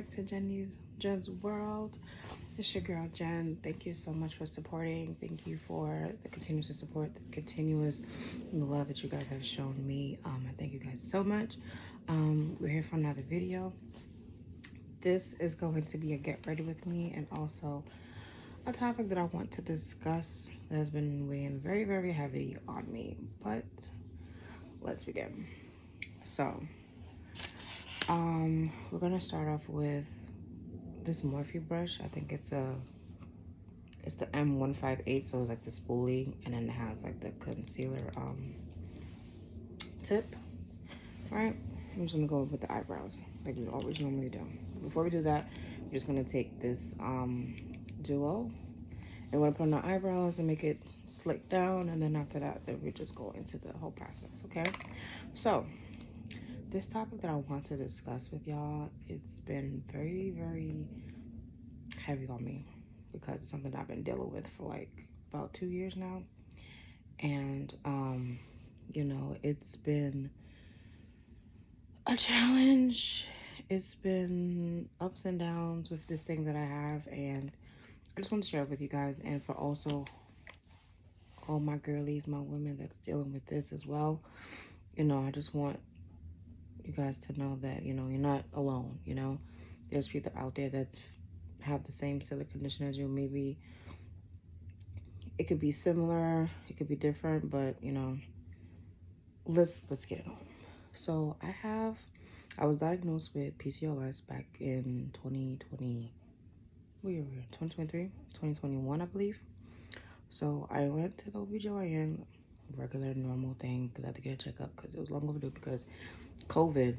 back to Jen's World. It's your girl Jen. Thank you so much for supporting. Thank you for the continuous support, the continuous love that you guys have shown me. I thank you guys so much. We're here for another video. This is going to be a get ready with me, and also a topic that I want to discuss that has been weighing very, very heavy on me. But let's begin. So, we're gonna start off with this Morphe brush. I think it's the M158, so it's like the spoolie, and then it has like the concealer tip. Right? I'm just gonna go with the eyebrows like we always normally do. Before we do that, we're just gonna take this duo and we're gonna put on our eyebrows and make it slick down, and then after that, then we just go into the whole process. Okay? So this topic that I want to discuss with y'all, it's been very, very heavy on me because it's something I've been dealing with for like about 2 years now. And, you know, it's been a challenge. It's been ups and downs with this thing that I have. And I just want to share it with you guys. And for also all my girlies, my women that's dealing with this as well. You know, I just want you guys to know that, you know, you're not alone. You know, there's people out there that's have the same silly condition as you. Maybe it could be similar, it could be different, but you know, let's get it on. So I was diagnosed with PCOS back in 2020. What year were we in? 2023, 2021, I believe. So I went to the OBGYN, regular normal thing, because I had to get a checkup because it was long overdue because COVID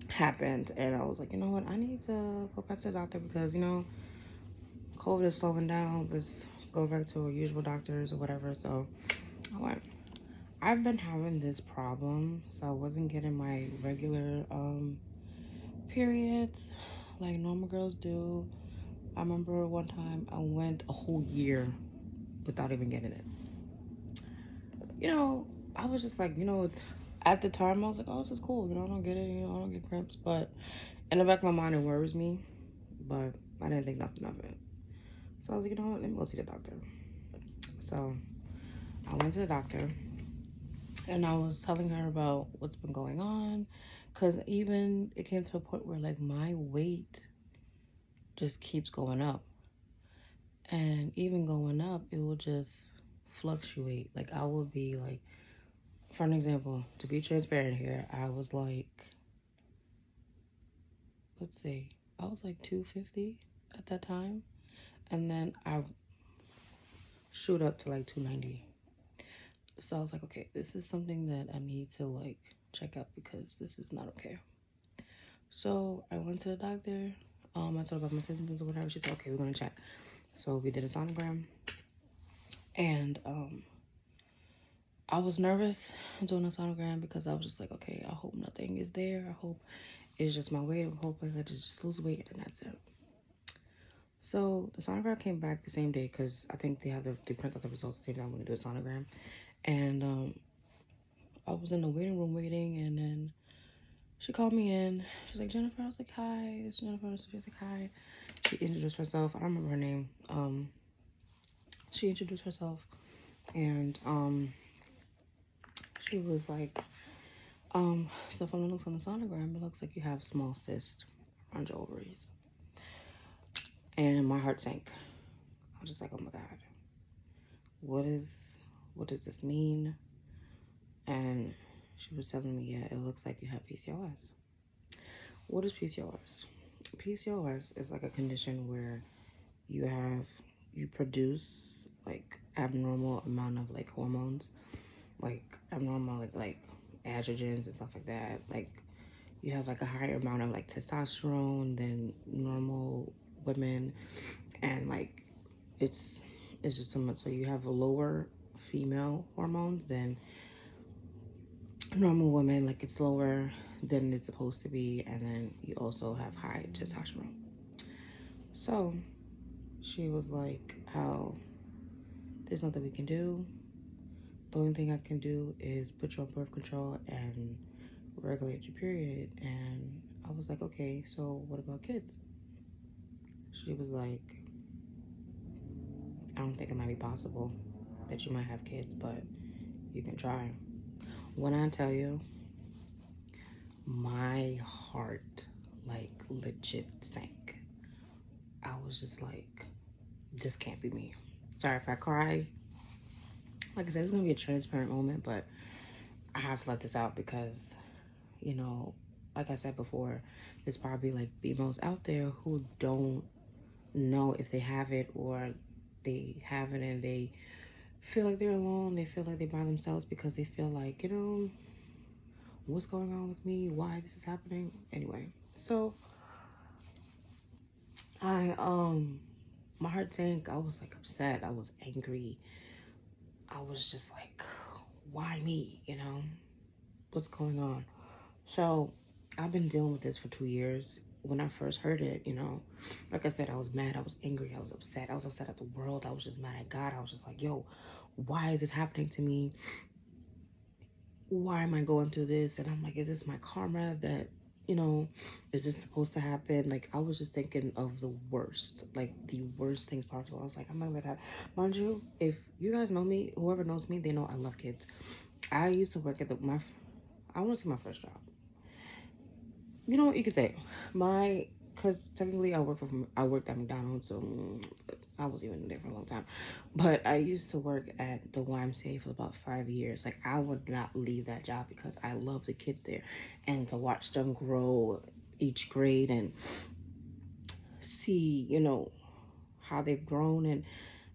happened, and I was like, you know what, I need to go back to the doctor because, you know, COVID is slowing down. Let's go back to our usual doctors or whatever. So I went. I've been having this problem, so I wasn't getting my regular periods like normal girls do. I remember one time I went a whole year without even getting it. You know, I was just like, you know, at the time I was like, oh, this is cool. You know, I don't get it. You know, I don't get cramps. But in the back of my mind, it worries me. But I didn't think nothing of it. So I was like, you know what? Let me go see the doctor. So I went to the doctor. And I was telling her about what's been going on. Because even it came to a point where, like, my weight just keeps going up. And even going up, it will just fluctuate. Like, I will be, like, for an example, to be transparent here, I was, like, let's see, I was, like, 250 at that time. And then I shoot up to, like, 290. So I was like, okay, this is something that I need to, like, check out because this is not okay. So I went to the doctor. I told her about my symptoms or whatever. She said, okay, we're going to check. So we did a sonogram. And I was nervous doing a sonogram because I was just like, okay, I hope nothing is there. I hope it's just my weight. I hope I just lose weight and that's it. So the sonogram came back the same day because I think they print out the results the same time when they do a sonogram. And I was in the waiting room waiting, and then she called me in. She's like, Jennifer. I was like, hi. It's Jennifer. She was like, hi. She introduced herself. I don't remember her name. She introduced herself, and she was like, so from the looks on the sonogram, it looks like you have small cyst around your ovaries. And my heart sank. I was just like, oh my God, what does this mean? And she was telling me, yeah, it looks like you have PCOS. What is PCOS? PCOS is like a condition where you produce like abnormal amount of like hormones, like abnormal like estrogens and stuff like that. Like you have like a higher amount of like testosterone than normal women, and like it's just so much. So you have a lower female hormones than normal women. Like it's lower than it's supposed to be, and then you also have high testosterone. So she was like, how there's nothing we can do. The only thing I can do is put you on birth control and regulate your period. And I was like, okay, so what about kids? She was like, I don't think it might be possible that you might have kids, but you can try. When I tell you, my heart like legit sank. I was just like, this can't be me. Sorry if I cry. Like I said, it's gonna be a transparent moment, but I have to let this out because, you know, like I said before, there's probably like females out there who don't know if they have it, or they have it and they feel like they're alone. They feel like they're by themselves because they feel like, you know, what's going on with me? Why this is happening? Anyway, so I my heart sank. I was like upset. I was angry. I was just like, why me? You know, what's going on? So I've been dealing with this for 2 years. When I first heard it, you know, like I said, I was mad. I was angry. I was upset. I was upset at the world. I was just mad at God. I was just like, yo, why is this happening to me? Why am I going through this? And I'm like, is this my karma that, you know, is this supposed to happen? Like, I was just thinking of the worst, like the worst things possible. I was like, I'm not gonna let that. Mind you, if you guys know me, whoever knows me, they know I love kids. I used to work at I want to say my first job. You know what you could say, because technically I worked at McDonald's, so I was even there for a long time. But I used to work at the YMCA for about 5 years. Like, I would not leave that job because I love the kids there, and to watch them grow each grade and see, you know, how they've grown and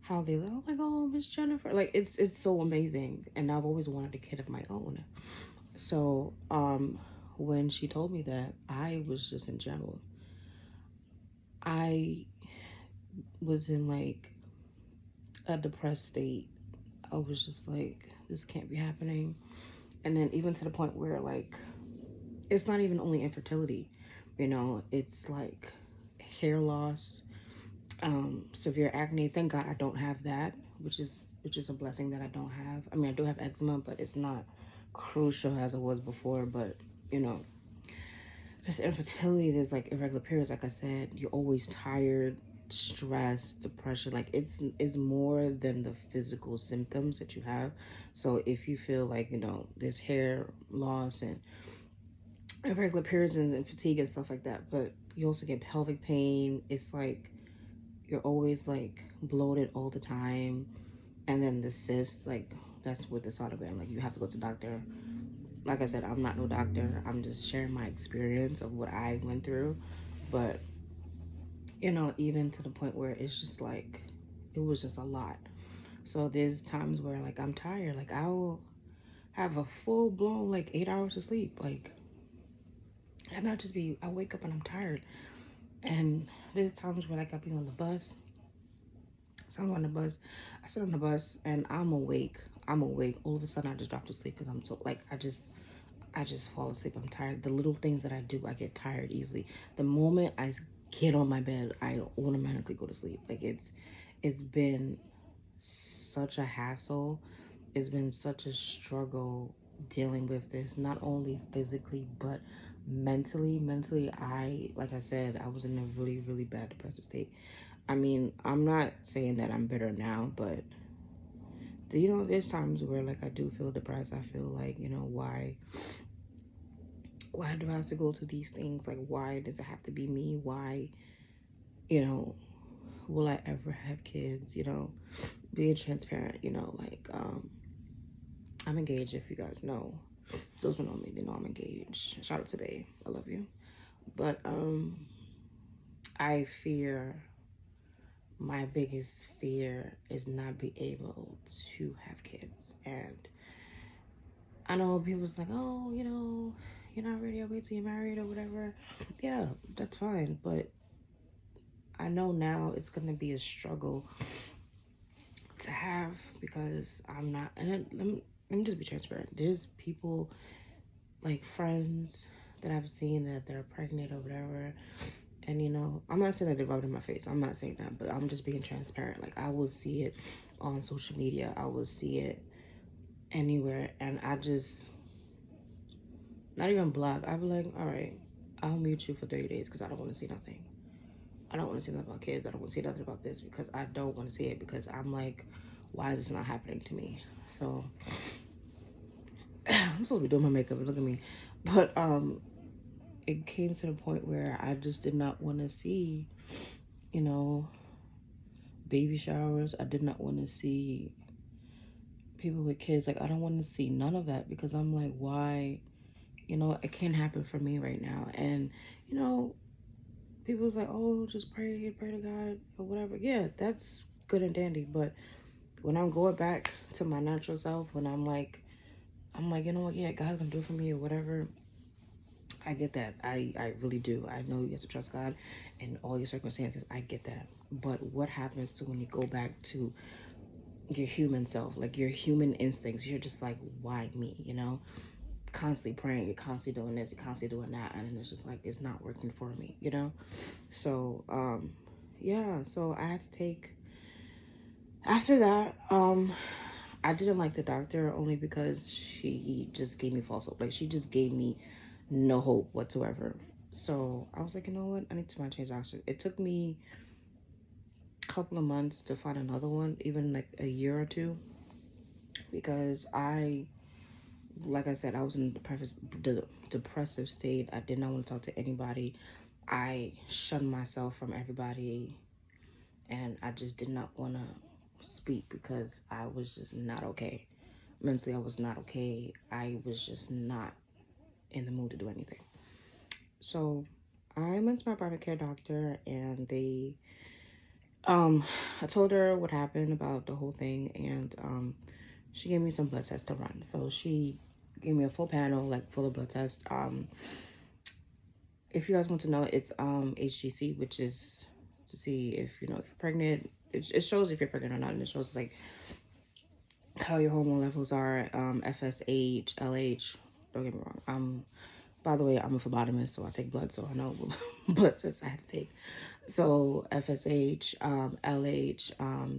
how they, oh my God, Miss Jennifer, like it's so amazing. And I've always wanted a kid of my own. So when she told me that, I was just in general, I was in like a depressed state. I was just like, this can't be happening. And then even to the point where like, it's not even only infertility, you know, it's like hair loss, severe acne. Thank God I don't have that, which is a blessing that I don't have. I mean, I do have eczema, but it's not crucial as it was before. But you know, just infertility, there's like irregular periods. Like I said, you're always tired, stress, depression. Like it's more than the physical symptoms that you have. So if you feel like, you know, there's hair loss and irregular periods and fatigue and stuff like that, but you also get pelvic pain. It's like you're always like bloated all the time. And then the cyst, like that's with the sonogram, like you have to go to the doctor. Like I said, I'm not no doctor. I'm just sharing my experience of what I went through. But, you know, even to the point where it's just like, it was just a lot. So there's times where like I'm tired. Like I will have a full blown like 8 hours of sleep. Like, and I wake up and I'm tired. And there's times where like I'll be on the bus. So I'm on the bus. I sit on the bus and I'm awake. I'm awake. All of a sudden I just drop to sleep because I'm so like I just fall asleep. I'm tired. The little things that I do, I get tired easily. The moment I get on my bed, I automatically go to sleep. Like it's been such a hassle. It's been such a struggle dealing with this, not only physically but mentally. Like I said, I was in a really, really bad depressive state. I mean, I'm not saying that I'm better now, but you know, there's times where like I do feel depressed. I feel like, you know, why do I have to go through these things? Like, why does it have to be me? Why, you know, will I ever have kids? You know, being transparent, you know, like, I'm engaged, if you guys know. Those who know me, they know I'm engaged. Shout out to Bae. I love you. But, I fear, my biggest fear is not be able to have kids. And I know people's like, oh, you know, you're not ready, I'll wait till you're married or whatever. Yeah, that's fine. But I know now it's going to be a struggle to have because I'm not, and let me just be transparent. There's people, like friends that I've seen that they're pregnant or whatever. And, you know, I'm not saying that they're rubbing in my face. I'm not saying that, but I'm just being transparent. Like, I will see it on social media. I will see it anywhere. And I just, not even block. I'll be like, all right. I'll mute you for 30 days because I don't want to see nothing. I don't want to see nothing about kids. I don't want to see nothing about this because I don't want to see it, because I'm like, why is this not happening to me? So I'm supposed to be doing my makeup. Look at me. But it came to the point where I just did not want to see, you know, baby showers. I did not want to see people with kids. Like, I don't want to see none of that, because I'm like, why? You know, it can't happen for me right now. And, you know, people's like, oh, just pray to God or whatever. Yeah, that's good and dandy. But when I'm going back to my natural self, when I'm like, you know what, yeah, God's gonna do it for me or whatever. I get that. I really do. I know you have to trust God in all your circumstances. I get that. But what happens to when you go back to your human self, like your human instincts? You're just like, why me? You know, constantly praying, you're constantly doing this, you're constantly doing that, and it's just like, it's not working for me, you know? So, yeah, so I had to take, after that, I didn't like the doctor only because she just gave me false hope. Like, she just gave me no hope whatsoever. So I was like, you know what? I need to change doctors. It took me a couple of months to find another one, even like a year or two, because like I said, I was in the depressive state. I did not want to talk to anybody. I shunned myself from everybody, and I just did not want to speak because I was just not okay. Mentally, I was not okay. I was just not in the mood to do anything. So I went to my private care doctor, and I told her what happened about the whole thing, and she gave me some blood tests to run. So she gave me a full panel, like full of blood tests. If you guys want to know, it's HCC, which is to see if, you know, if you're pregnant. It shows if you're pregnant or not, and it shows like how your hormone levels are, FSH, LH. Don't get me wrong. By the way, I'm a phlebotomist, so I take blood, so I know blood tests I have to take. So FSH, LH,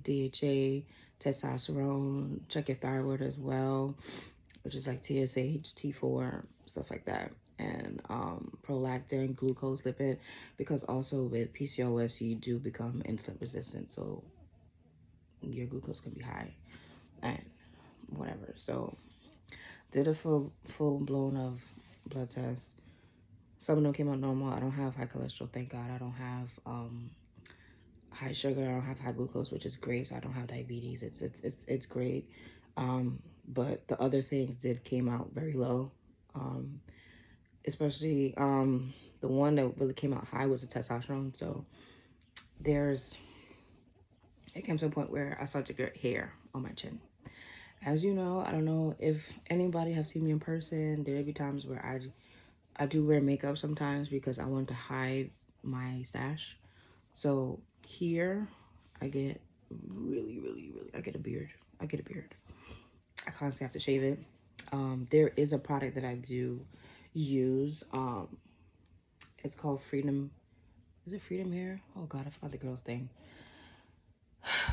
DHA, testosterone, check your thyroid as well, which is like TSH, T4, stuff like that. And prolactin, glucose, lipid, because also with PCOS, you do become insulin resistant, so your glucose can be high and whatever. So did a full blown of blood tests. Some of them came out normal. I don't have high cholesterol, thank God. I don't have high sugar. I don't have high glucose, which is great. So I don't have diabetes. It's great. But the other things came out very low. Especially the one that really came out high was the testosterone. So it came to a point where I started to get hair on my chin. As you know, I don't know if anybody have seen me in person. There be times where I do wear makeup sometimes because I want to hide my stash. So here I get I get a beard. I constantly have to shave it. There is a product that I do use. It's called Freedom. Is it Freedom Hair? Oh God, I forgot the girl's thing.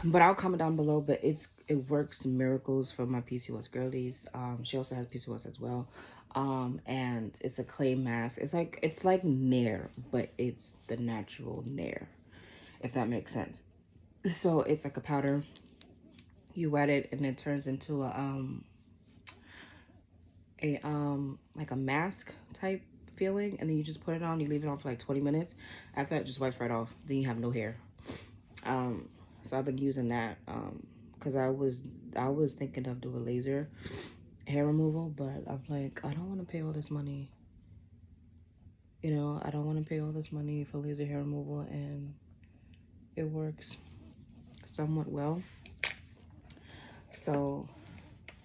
But I'll comment down below. But it works miracles for my PCOS girlies. She also has PCOS as well. And it's a clay mask. It's like Nair, but it's the natural Nair, if that makes sense. So it's like a powder. You wet it, and it turns into like a mask type feeling, and then you just put it on. You leave it on for like 20 minutes. After that, it just wipes right off. Then you have no hair. So I've been using that because I was thinking of doing laser hair removal, but I'm like, I don't want to pay all this money. You know, I don't want to pay all this money for laser hair removal, and it works somewhat well. So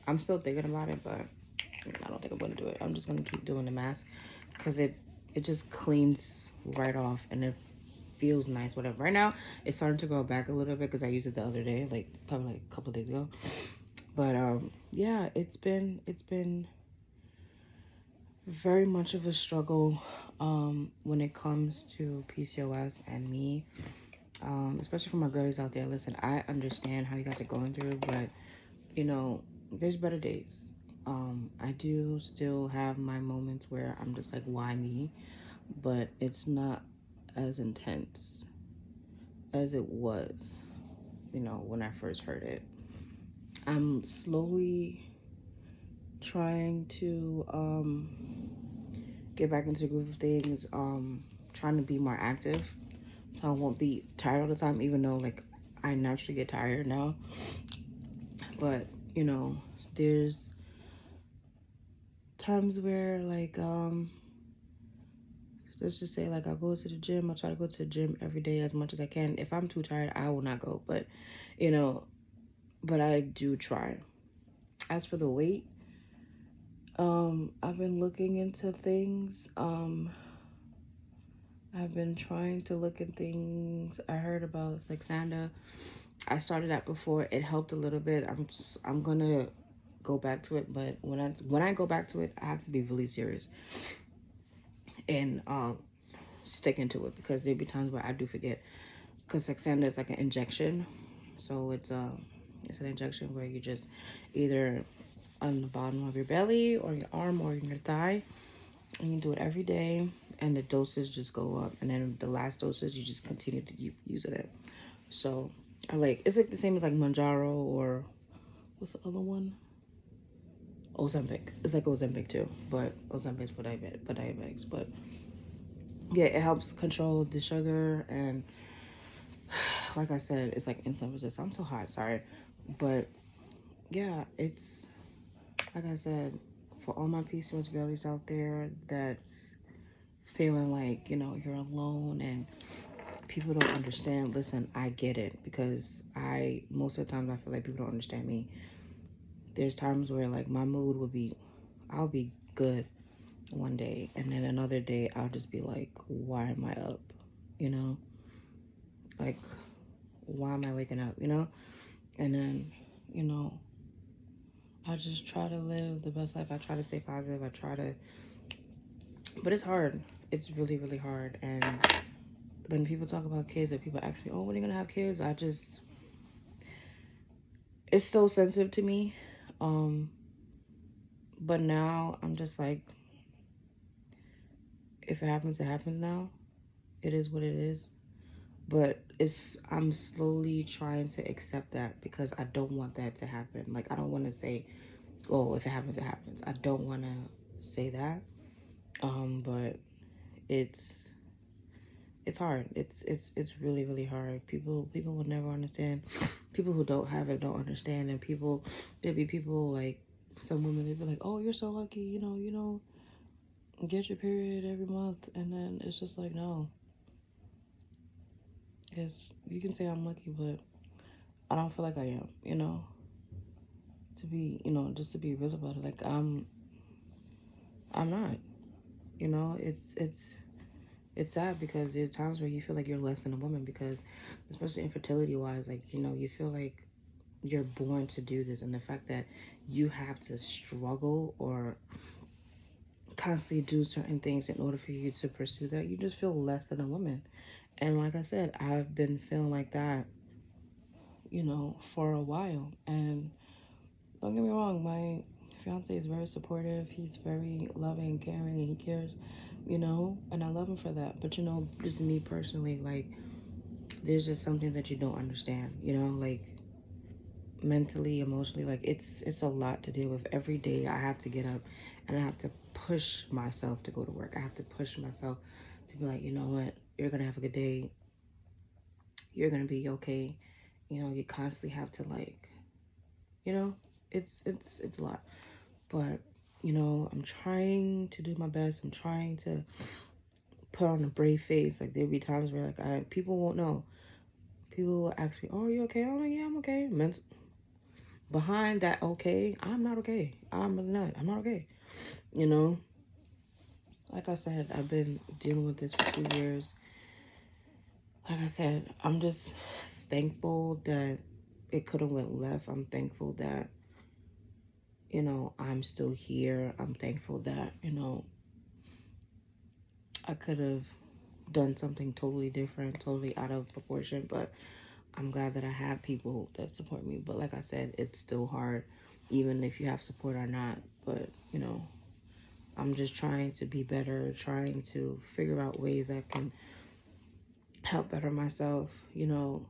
I'm still thinking about it, but I don't think I'm going to do it. I'm just going to keep doing the mask because it just cleans right off, and it feels nice, whatever. Right now, it's starting to grow back a little bit because I used it the other day, like probably like a couple of days ago. But yeah, it's been very much of a struggle when it comes to PCOS and me. Especially for my girlies out there. Listen, I understand how you guys are going through, but you know, there's better days. I do still have my moments where I'm just like, why me? but it's not as intense as it was, when I first heard it. I'm slowly trying to get back into the groove of things, trying to be more active so I won't be tired all the time, even though like I naturally get tired now. But there's times where like let's just say like I'll go to the gym. I try to go to the gym every day as much as I can. If I'm too tired, I will not go. But but I do try. As for the weight, I've been looking into things. I've been trying to look at things. I heard about Saxanda. I started that before. It helped a little bit. I'm gonna go back to it, but when I go back to it, I have to be really serious and stick into it, because there'll be times where I do forget. Because Saxanda is like an injection, so it's an injection where you just either on the bottom of your belly or your arm or your thigh, and you do it every day, and the doses just go up, and then the last doses you just continue to use it. So it's like the same as like Manjaro, or what's the other one? Ozempic. It's like Ozempic too, but Ozempic's for diabetics. But yeah, it helps control the sugar, and like I said, it's like insulin resistance. I'm so hot, sorry, but yeah, it's like I said, for all my PCOS girlies out there that's feeling like you're alone and people don't understand. Listen, I get it, because most of the times I feel like people don't understand me. There's times where like my mood would be, I'll be good one day, and then another day I'll just be like, why am I up? Like, why am I waking up? And then I just try to live the best life. I try to stay positive. But it's hard. It's really, really hard. And when people talk about kids, or people ask me, oh, when are you gonna have kids? It's so sensitive to me. But now I'm just like, if it happens, it happens now. It is what it is. But I'm slowly trying to accept that, because I don't want that to happen. Like, I don't want to say, oh, if it happens, it happens. I don't want to say that. But it's hard. It's really, really hard. People will never understand. People who don't have it don't understand. And there'll be people like, some women, they'll be like, oh, you're so lucky, get your period every month. And then it's just like, no. Because you can say I'm lucky, but I don't feel like I am, to be, just to be real about it. Like, I'm not, it's sad, because there's times where you feel like you're less than a woman, because especially infertility wise, like, you feel like you're born to do this. And the fact that you have to struggle or constantly do certain things in order for you to pursue that, you just feel less than a woman. And like I said, I've been feeling like that, for a while. And don't get me wrong, my fiance is very supportive. He's very loving, caring, and he cares, and I love him for that. But just me personally, like, there's just something that you don't understand, like mentally, emotionally, like it's a lot to deal with. Every day I have to get up and I have to push myself to go to work. I have to push myself to be like, you know what, you're gonna have a good day. You're gonna be okay. You constantly have to, like, it's a lot. But I'm trying to do my best. I'm trying to put on a brave face. Like, there'll be times where like people won't know. People will ask me, oh, are you okay? I'm like, yeah, I'm okay. Behind that okay, I'm not okay. I'm really not. I'm not okay. Like I said, I've been dealing with this for 2 years. Like I said, I'm just thankful that it could have went left. I'm thankful that, I'm still here. I'm thankful that, I could have done something totally different, totally out of proportion, but I'm glad that I have people that support me. But like I said, it's still hard, even if you have support or not. But, I'm just trying to be better, trying to figure out ways I can help better myself. You know,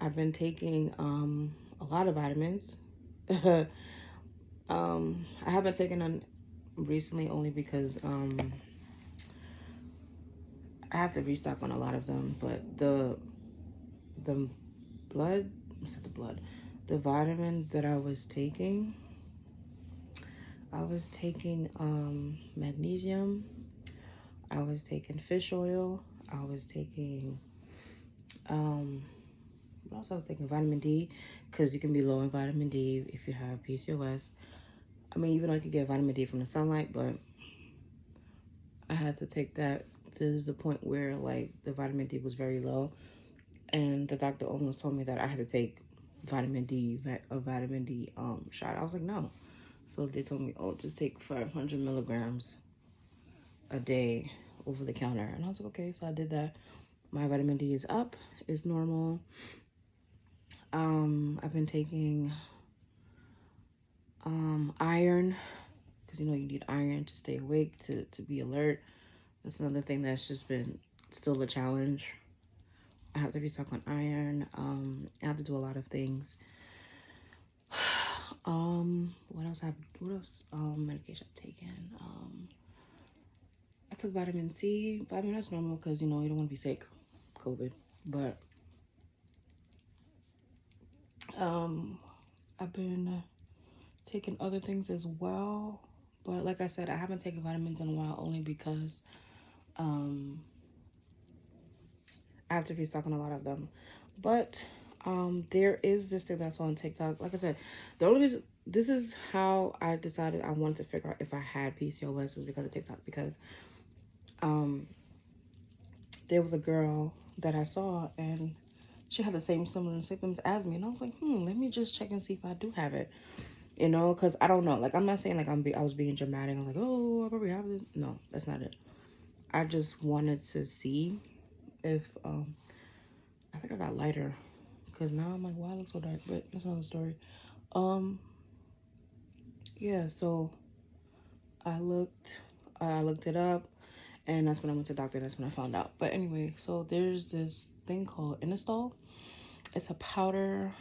I've been taking a lot of vitamins. I haven't taken them recently only because I have to restock on a lot of them, but the blood, what's it, the blood, the vitamin that I was taking magnesium, I was taking fish oil, I was taking what else I was taking? Vitamin D, because you can be low in vitamin D if you have PCOS. I mean, even though you could get vitamin D from the sunlight, but I had to take that. This is the point where like the vitamin D was very low, and the doctor almost told me that I had to take a vitamin D shot. I was like, no. So they told me, oh, just take 500 milligrams a day over the counter, and I was like, okay. So I did that. My vitamin D is up, is normal. I've been taking iron, because you know you need iron to stay awake, to be alert. That's another thing that's just been still a challenge. I have to restock on iron. I have to do a lot of things. What else? Medication I've taken. I took vitamin C, but I mean that's normal because you know you don't want to be sick, COVID. But I've been taking other things as well. But like I said, I haven't taken vitamins in a while only because I have to restock on a lot of them. But there is this thing that's on TikTok. Like I said, the only reason this is how I decided I wanted to figure out if I had PCOS was because of TikTok. Because there was a girl that I saw and she had the same similar symptoms as me, and I was like, let me just check and see if I do have it. You know, because I don't know. Like, I'm not saying like I was being dramatic. I was like, oh, I probably have it. No, that's not it. I just wanted to see if I think I got lighter, because now I'm like, why I look so dark? But that's another story. Yeah. So I looked it up, and that's when I went to the doctor. That's when I found out. But anyway, so there's this thing called Inistol. It's a powder.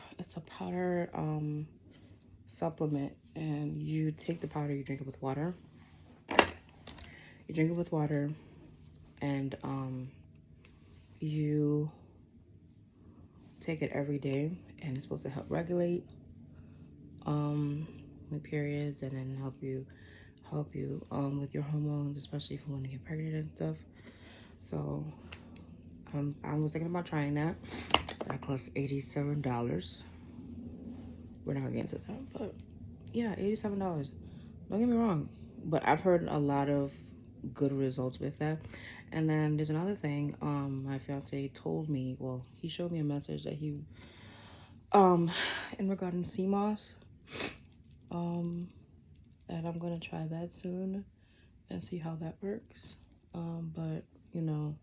Supplement, and you take the powder. You drink it with water. And you take it every day, and it's supposed to help regulate with periods, and then help you with your hormones, especially if you want to get pregnant and stuff. So I was thinking about trying that. That costs $87. We're not gonna get into that, but yeah, $87. Don't get me wrong, but I've heard a lot of good results with that. And then there's another thing. My fiance told me. Well, he showed me a message that he in regarding CMOS. And I'm gonna try that soon and see how that works. But you know,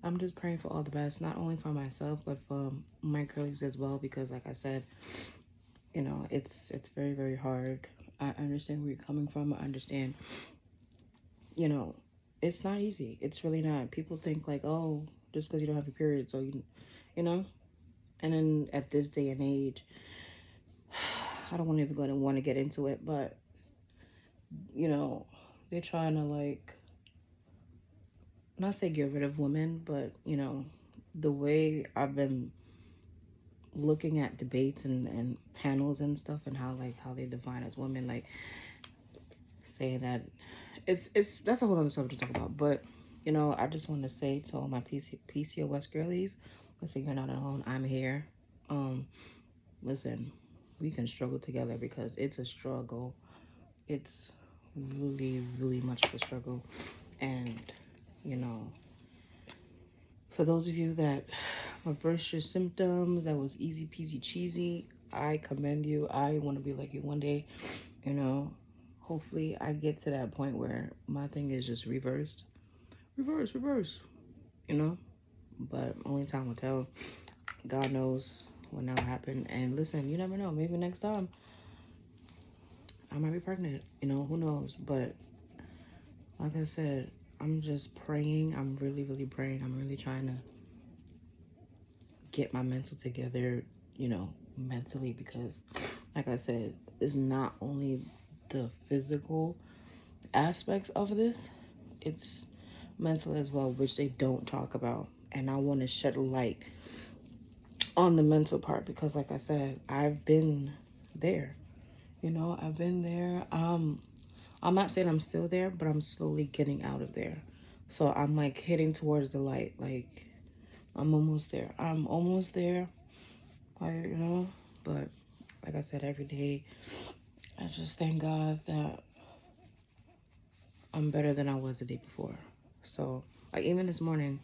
I'm just praying for all the best, not only for myself but for my girlies as well, because like I said, you know, it's very, very hard. I understand where you're coming from. I understand, you know, it's not easy. It's really not. People think like, oh, just because you don't have your period, so you know. And then at this day and age, I don't want to even want to get into it, but you know, they're trying to like not say get rid of women, but you know, the way I've been looking at debates and panels and stuff, and how they define as women, like saying that it's that's a whole other subject to talk about. But you know, I just want to say to all my PCOS girlies, listen, you're not alone. I'm here. Listen, we can struggle together, because it's a struggle. It's really, really much of a struggle. And you know, for those of you that reverse your symptoms, that was easy peasy cheesy, I commend you. I want to be like you one day. You know, hopefully I get to that point where my thing is just reversed. Reverse, you know? But only time will tell. God knows when that'll happen. And listen, you never know. Maybe next time I might be pregnant. You know, who knows? But like I said, I'm just praying. I'm really, really praying. I'm really trying to get my mental together, mentally, because like I said, it's not only the physical aspects of this, it's mental as well, which they don't talk about. And I want to shed light on the mental part because like I said, I've been there. I've been there. I'm not saying I'm still there, but I'm slowly getting out of there. So I'm like heading towards the light. Like I'm almost there. I'm almost there. But like I said, every day I just thank God that I'm better than I was the day before. So like even this morning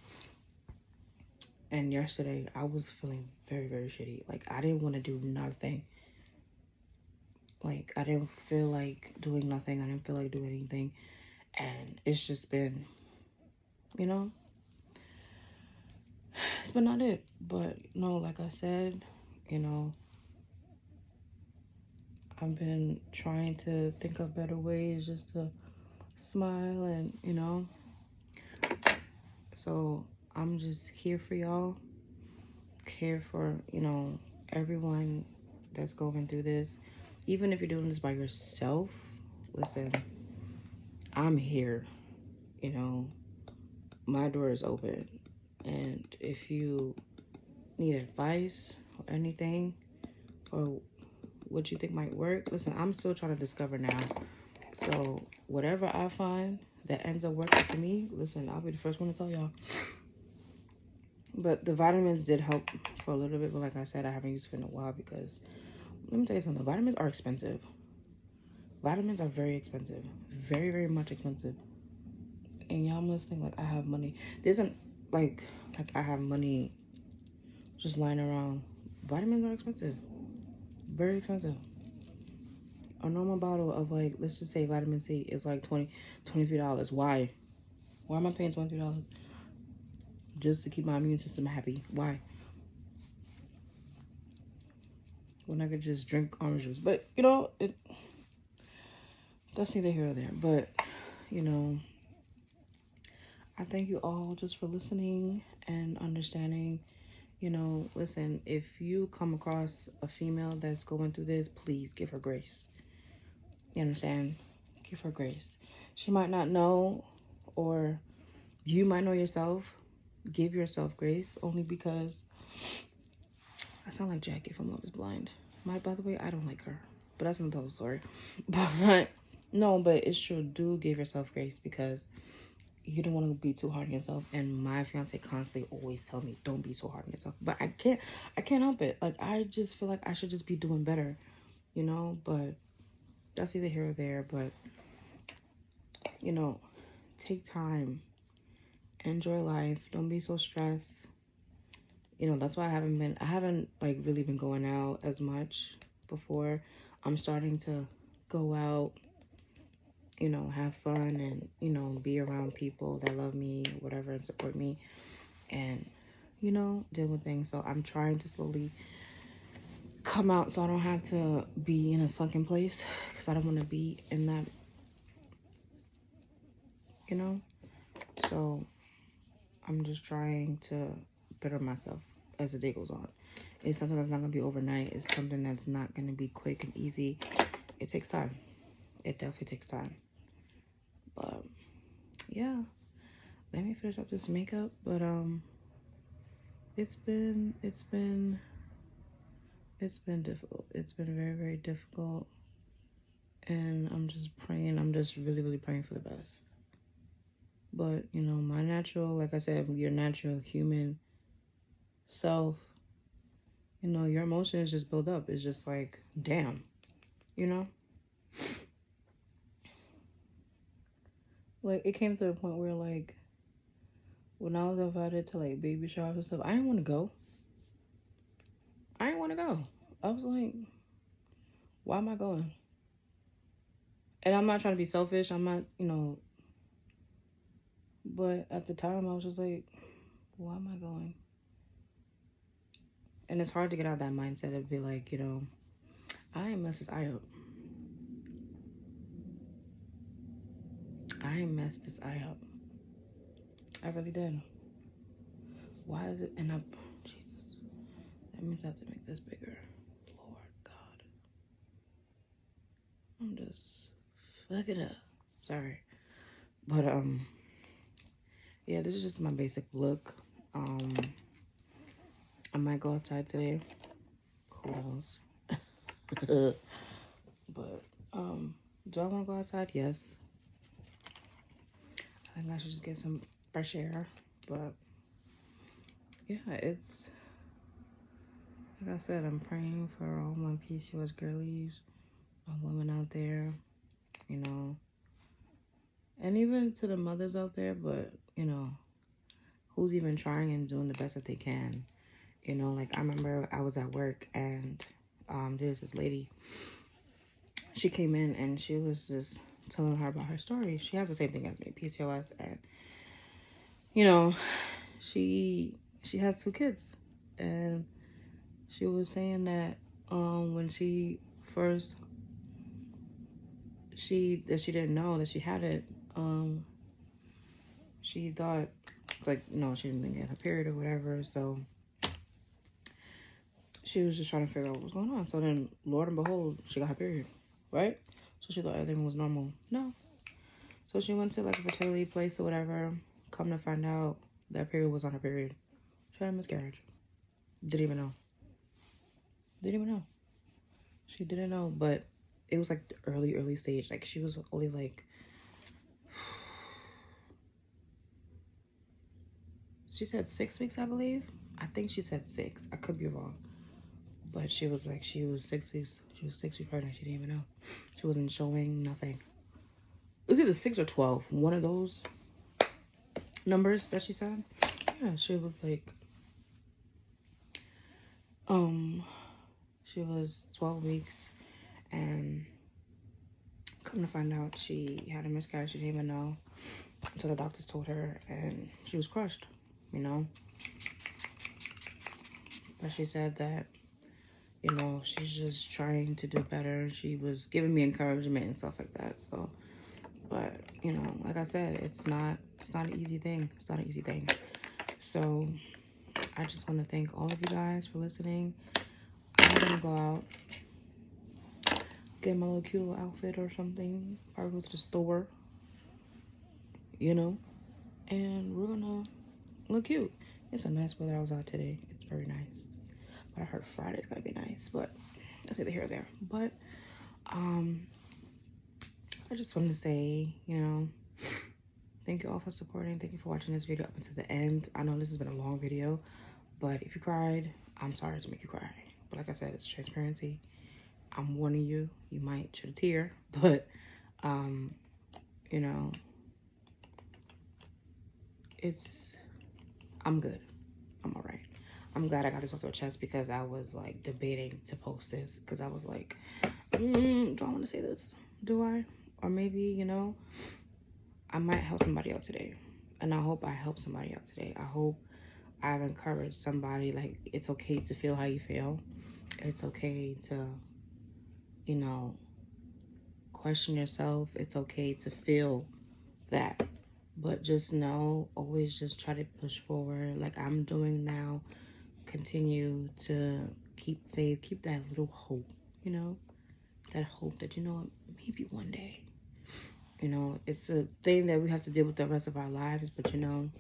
and yesterday, I was feeling very, very shitty. Like I didn't want to do nothing. Like I didn't feel like doing nothing. I didn't feel like doing anything. And it's just been, you know, it's been not it. But like I said, I've been trying to think of better ways just to smile and, so I'm just here for y'all. Here for, everyone that's going through this. Even if you're doing this by yourself, listen, I'm here. My door is open. And if you need advice or anything or what you think might work, listen, I'm still trying to discover now. So whatever I find that ends up working for me, listen, I'll be the first one to tell y'all. But the vitamins did help for a little bit, but like I said, I haven't used it in a while because let me tell you something, vitamins are expensive. Vitamins are very expensive. Very, very much expensive. And y'all must think like I have money. There isn't like I have money just lying around. Vitamins are expensive. Very expensive. A normal bottle of like, let's just say vitamin C is like $23. Why? Why am I paying $23? Just to keep my immune system happy. Why? When I could just drink orange juice. But, that's neither here or there. But, I thank you all just for listening and understanding. Listen, if you come across a female that's going through this, please give her grace. You understand? Give her grace. She might not know, or you might know yourself. Give yourself grace only because I sound like Jackie from Love is Blind. By the way, I don't like her, but that's another story. But no, but it's true. Do give yourself grace because you don't want to be too hard on yourself. And my fiance constantly always tell me, don't be so hard on yourself. But I can't help it. Like I just feel like I should just be doing better, but that's either here or there. But take time, enjoy life, don't be so stressed. That's why I haven't like really been going out as much before. I'm starting to go out, have fun and, be around people that love me, whatever, and support me and, deal with things. So I'm trying to slowly come out so I don't have to be in a sunken place because I don't want to be in that, So I'm just trying to better myself as the day goes on. It's something that's not going to be overnight. It's something that's not going to be quick and easy. It takes time. It definitely takes time. But yeah, let me finish up this makeup. But it's been difficult. It's been very, very difficult. And I'm just praying. I'm just really, really praying for the best. But, my natural, like I said, your natural human self, your emotions just build up. It's just like, damn, Like, it came to a point where, like, when I was invited to, like, baby showers and stuff, I didn't want to go. I didn't want to go. I was like, why am I going? And I'm not trying to be selfish. I'm not, but at the time, I was just like, why am I going? And it's hard to get out of that mindset of be like, I mess this eye up. I messed this eye up. I really did. Why is it? And I, Jesus, that means I have to make this bigger. Lord God, I'm just fucking up. Sorry, but yeah, this is just my basic look. I might go outside today. Who knows? But do I want to go outside? Yes. I think I should just get some fresh air. But yeah, it's like I said, I'm praying for all my PCOS girlies, all women out there, you know, and even to the mothers out there, but you know, who's even trying and doing the best that they can. You know, like I remember I was at work and there's this lady, she came in and she was just telling her about her story. She has the same thing as me, PCOS, and you know, she has 2 kids, and she was saying that when she first she didn't know that she had it, she thought like no, she didn't get her period or whatever, so she was just trying to figure out what was going on. So then, Lord and behold, she got her period, right? So she thought everything was normal. No. So she went to like a fertility place or whatever. Come to find out, that period was on her period. She had a miscarriage. Didn't even know. Didn't even know. She didn't know, but it was like the early stage. Like she was only like, she said 6 weeks, I believe. I think she said 6. I could be wrong. But she was like, she was 6 weeks. She was 6 weeks pregnant. She didn't even know. She wasn't showing nothing. It was either 6 or 12. One of those numbers that she said. Yeah, she was like, she was 12 weeks. And come to find out, she had a miscarriage. She didn't even know until the doctors told her. And she was crushed, you know. But she said that, you know, she's just trying to do better. She was giving me encouragement and stuff like that. So, but, you know, like I said, it's not an easy thing. It's not an easy thing. So I just want to thank all of you guys for listening. I'm going to go out, get my little cute little outfit or something. Probably go to the store, you know, and we're going to look cute. It's a nice weather. I was out today. It's very nice. But I heard Friday's going to be nice. But that's either here or there. But I just want to say, you know, thank you all for supporting. Thank you for watching this video up until the end. I know this has been a long video, but if you cried, I'm sorry to make you cry. But like I said, it's transparency. I'm warning you. You might shed a tear, but, you know, I'm good. I'm all right. I'm glad I got this off your chest because I was like debating to post this because I was like, do I want to say this? Do I? Or maybe, you know, I might help somebody out today. And I hope I help somebody out today. I hope I've encouraged somebody. Like, it's okay to feel how you feel. It's okay to, you know, question yourself. It's okay to feel that. But just know, always just try to push forward like I'm doing now. Continue to keep faith. Keep that little hope, you know? That hope that, you know, maybe one day. You know, it's a thing that we have to deal with the rest of our lives. But, you know,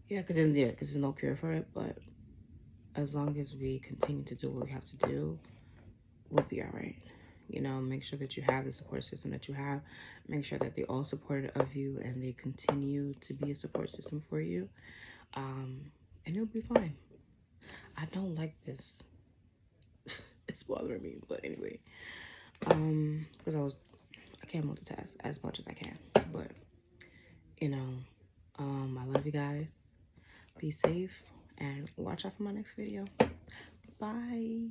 yeah, because there's no cure for it. But as long as we continue to do what we have to do, we'll be all right. You know, make sure that you have the support system that you have. Make sure that they all supported of you and they continue to be a support system for you. And you'll be fine. I don't like this. It's bothering me. But anyway, because I can't multitask as much as I can. But, you know, I love you guys. Be safe and watch out for my next video. Bye.